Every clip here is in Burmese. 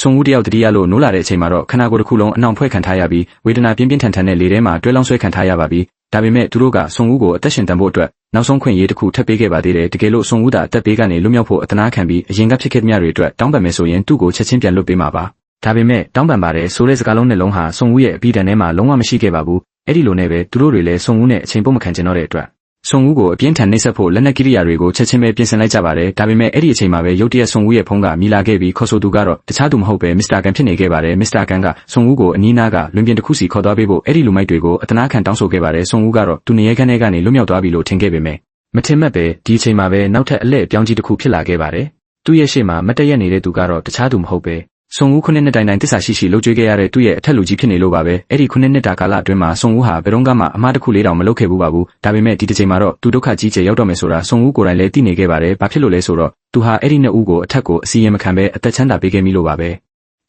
ဆွန်ဦးတယောက်တတိယလို့နိုးလာတဲ့အချိန်မှာတော့ခနာကိုယ်တစ်ခုလုံးအနှောင်ဖွဲ့ခံထားရပြီးဝေဒနာပြင်းပြင်းထန်ထန်နဲ့လေထဲမှာတွဲလောင်းဆွဲခံထားရပါပြီဒါပေမဲ့သူတို့ကဆွန်ဦးကိုအသက်ရှင်တန်ဖို့အတွက်နောက်ဆုံးခွင့်ရေးတစ်ခုထပ်ပေးခဲ့ပါသေးတယ်တကယ်လို့ဆွန်ဦးသာအသက်ပေးကနေလွတ်မြောက်ဖို့အတနာခံပြီးအရင်ကဖြစ်ခဲ့တဲ့များတွေအတွက်တောင်းပန်မယ်ဆိုရင်သူ့ကိုချက်ချင်းပြန်လွတ်ပေးမှာပါဒါပေမဲ့တောင်းပန်ပါတယ်ဆိုတဲ့စကားလုံးနဲ့လုံးဟာဆွန်ဦးရဲ့အပြီးတန်ထဲမှာလုံးဝမရှိခဲ့ပါဘူးအဲ့ဒီလိုနဲ့ပဲသူတို့တွေလည်းဆွန်ဦးနဲ့အချိန်ပုတ်မခံကျင်တော့တဲ့အတွက်ဆွန်ဦးကိုအပြင်းထန်နှိပ်စက်ဖို့လက်နက်ကိရိယာတွေကိုချက်ချင်းပဲပြင်ဆင်လိုက်ကြပါတယ်ဒါပေမဲ့အဲ့ဒီအချိန်မှာပဲရုတ်တရက်ဆွန်ဦးရဲ့ဖုန်းကမြည်လာခဲ့ပြီးခေါ်ဆိုသူကတော့တခြားသူမဟုတ်ပဲမစ္စတာကန်ဖြစ်နေခဲ့ပါတယ်မစ္စတာကန်ကဆွန်ဦးကိုအနီးနားကလွင်ပြင်တစ်ခုစီခေါ်သွားပေးဖို့အဲ့ဒီလူမိုက်တွေကိုအတနာခံတောင်းဆိုခဲ့ပါတယ်ဆွန်ဦးကတော့သူနေရဲခန်းထဲကနေလွတ်မြောက်သွားပြီလို့ထင်ခဲ့ပေမဲ့မထင်မှတ်ပဲဒီအချိန်မှာပဲနောက်ထပ်အလှည့်ပြောင်းကြီးတစ်ခုဖြစ်လာခဲ့ပါတယ်သူ့ရဲ့ရှေ့မှာမတက်ရက်နေတဲ့သူကတော့တခြားသူမဟုတ်ပဲဆွန်ဦးခုနှစ်နှစ်တိုင်တိုင်တစ္ဆာရှိရှိလှုပ်ကြွေးခဲ့ရတဲ့သူ့ရဲ့အထက်လူကြီးဖြစ်နေလို့ပါပဲအဲ့ဒီခုနှစ်နှစ်တာကာလအတွင်းမှာဆွန်ဦးဟာဘယ်တော့မှအမှားတစ်ခုလေးတောင်မလုပ်ခဲ့ဘူးပါဘူးဒါပေမဲ့ဒီတစ်ချိန်မှာတော့သူဒုက္ခကြီးကျယ်ရောက်တော့မယ်ဆိုတာဆွန်ဦးကိုယ်တိုင်လည်းသိနေခဲ့ပါတယ်ဘာဖြစ်လို့လဲဆိုတော့သူဟာအဲ့ဒီနှစ်ဦးကိုအထက်ကိုအစီရင်မခံပဲအသက်ချမ်းသာပေးခဲ့မိလို့ပါပဲ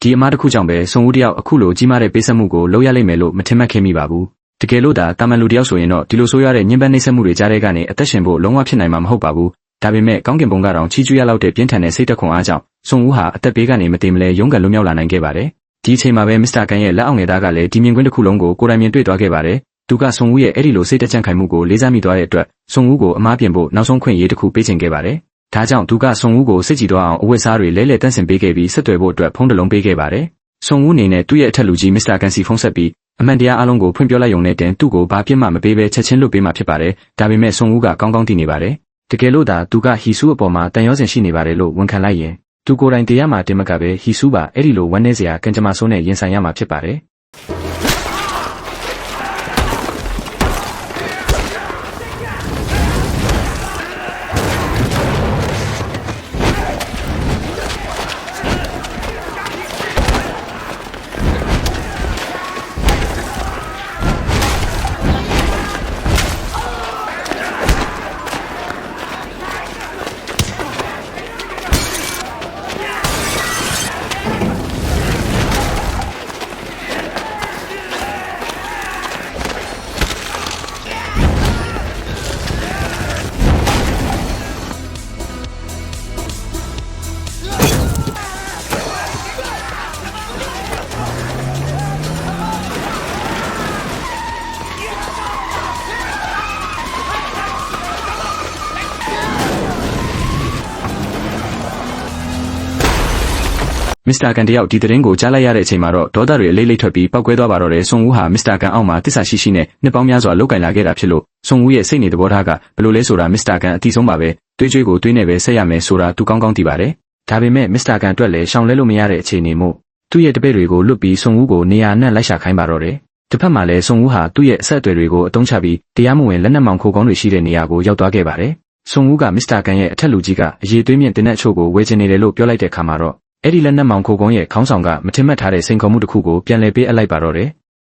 ဒီအမှားတစ်ခုကြောင့်ပဲဆွန်ဦးတယောက်အခုလိုကြီးမားတဲ့ပေးဆက်မှုကိုလုပ်ရလိမ့်မယ်လို့မထင်မှတ်ခဲ့မိပါဘူးတကယ်လို့တာမန်လူတယောက်ဆိုရင်တော့ဒီလိုဆိုရတဲ့ညှဉ်းပန်းနှိပ်စက်မှုတွေကြားထဲကနေအသက်ရှင်ဖို့လုံးဝဖြစ်နိုင်မှာမဟုတ်ပါဘူးဒါပေမဲ့ကောင်းကင်ဘုံကတော့ချီးကျူးရလောက်တဲ့ပြင်းထန်တဲ့စိတ်သက်ခွန်အားကြောင့်ဆွန်ဦးဟာအသက်ဘေးကနေမတည်မလဲရုန်းကန်လွတ်မြောက်လာနိုင်ခဲ့ပါတယ်ဒီအချိန်မှာပဲမစ္စတာကန်ရဲ့လက်အောက်ငယ်သားကလည်းဒီမြင်ကွင်းတစ်ခုလုံးကိုကိုယ်တိုင်မြင်တွေ့သွားခဲ့ပါတယ်သူကဆွန်ဦးရဲ့အဲ့ဒီလိုစိတ်တကြံ့ခိုင်မှုကိုလေးစားမိသွားတဲ့အတွက်ဆွန်ဦးကိုအမားပြင်ဖို့နောက်ဆုံးခွင့်ရေးတစ်ခုပေးချင်ခဲ့ပါတယ်ဒါကြောင့်သူကဆွန်ဦးကိုစိတ်ကြည်သွားအောင်အဝတ်စားတွေလဲလှယ်တန့်စင်ပေးခဲ့ပြီးဆက်သွယ်ဖို့အတွက်ဖုန်းတစ်လုံးပေးခဲ့ပါတယ်ဆွန်ဦးအနေနဲ့သူ့ရဲ့အထက်လူကြီးမစ္စတာကန်စီဖုန်းဆက်ပြီးအမှန်တရားအလုံးကိုဖွင့်ပြောလိုက်ရုံနဲ့တင်သူ့ကိုဘာပြစ်မှမပေးဘဲချက်ချင်းလွတ်ပေးမှဖြစ်ပါတယ်ဒါပေမဲ့ဆွန်ဦးကကောင်းကောင်းသိနေပါတယ်တကယ်လို့သာသူကဟီဆူးအပေါ်မှာတန်ရောစင်ရှိနေပါတယ်လို့ဝန်ခံလိုက်ရင်သူကိုယ်တိုင်တရားမှာတင်မကပဲဟီဆူးပါအဲ့ဒီလိုဝမ်းနည်းစရာကံကြမ္မာဆိုးနဲ့ရင်ဆိုင်ရမှာဖြစ်ပါတယ်မစ္စတာကန်တယောက်ဒီသတင်းကိုကြားလိုက်ရတဲ့အချိန်မှာတော့ဒေါသတွေအလေးလေးထွက်ပြီးပောက်ကွဲသွားပါတော့တယ်ဆွန်ဦးဟာမစ္စတာကန်အောက်မှာတစ္ဆာရှိရှိနဲ့နှစ်ပေါင်းများစွာလုတ်ကင်လာခဲ့တာဖြစ်လို့ဆွန်ဦးရဲ့စိတ်နေသဘောထားကဘယ်လိုလဲဆိုတာမစ္စတာကန်အတိဆုံးပါပဲတွေးကြွေးကိုတွေးနေပဲဆက်ရမယ်ဆိုတာသူကောင်းကောင်းသိပါတယ်ဒါပေမဲ့မစ္စတာကန်အတွက်လည်းရှောင်လဲလို့မရတဲ့အခြေအနေမို့သူ့ရဲ့တပည့်တွေကိုလွတ်ပြီးဆွန်ဦးကိုနေရာနဲ့လိုက်ရှာခိုင်းပါတော့တယ်တစ်ဖက်မှာလည်းဆွန်ဦးဟာသူ့ရဲ့အဆက်အသွယ်တွေကိုအသုံးချပြီးတရားမဝင်လက်နက်မောင်ခိုကောင်းတွေရှိတဲ့နေရာကိုရောက်သွားခဲ့ပါတယ်ဆွန်ဦးကမစ္စတာကန်ရဲ့အထက်လူကြီးကအရေးသွေးမြင့်တင်တဲ့အချို့ကိုဝယ်ချင်နေတယ်လို့ပြောလိုက်တဲ့အခါမှာတော့အဲ့ဒီလက်နက်မောင်ခိုကုန်းရဲ့ခေါင်းဆောင်ကမထင်မှတ်ထားတဲ့စိန်ခေါ်မှုတစ်ခုကိုပြန်လည်ပေးအပ်လိုက်ပါတော့တယ်